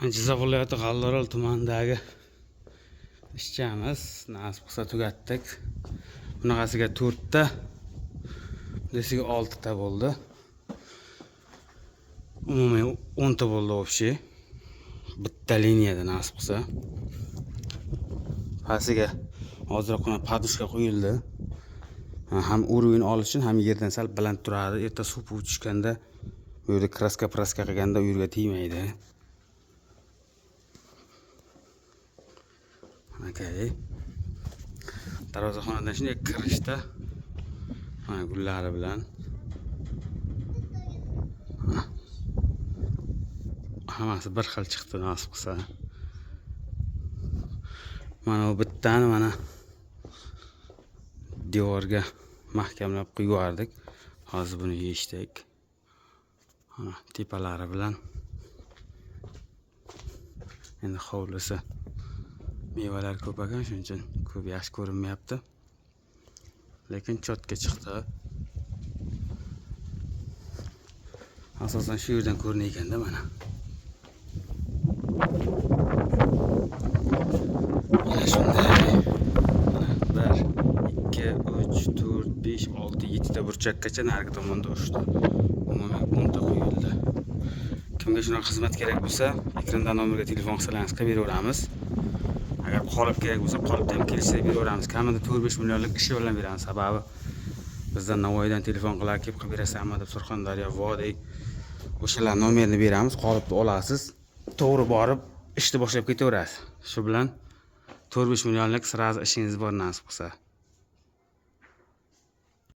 Jizzax viloyati G'allaorol tumanidagi ishchimiz nasib qilsa tugatdik. Bunaqasiga 4 ta, bunisiga 6 ta bo'ldi. Umumiy 10 ta bo'ldi общий. Bitta liniyada nasib qilsa. Pastiga hozirgina podushka qo'yildi. Ham urovin olish uchun, ham yerdan sal baland turadi. Erta suv tushganda bu yerda kraska qilganda u yerga tegmaydi. Okay. Darvozaxonadan shunday kirishda mana gullari bilan hammasi bir xil chiqdi nasib qilsa. Mana bu bittani mana devorga mahkamlab qo'yib yubordik. Hozir buni yechdik. Mana tepalari bilan endi hovlisi mevalar ko'p ekan, shuning uchun ko'p yaxshi ko'rinmayapti. Lekin chotga chiqdi. Asosan shu yerdan ko'rinar ekanda mana. Mana shunday. 1 2 3 4 5 6 7 ta burchakgacha narigi tomonda ushdi. Umumiy 10 ta qo'yildi. Kimga shunaqa xizmat kerak bo'lsa, ekrandan nomerga telefon qilsangiz qilib beraveramiz. Agar qolib kerak bo'lsa, qolibda ham kelishsa beraveramiz. Kamida 4-5 millionlik ish bilan beramiz. Sababi bizdan Navoiydan telefon qilar, kelib qilib berasizmi deb Surxondaryo, Vodiy o'shalar nomerini beramiz, qolibni olasiz. To'g'ri borib ishni boshlab ketaverasiz. Shu bilan 4-5 millionlik sirazi ishingiz bor nasib qilsa.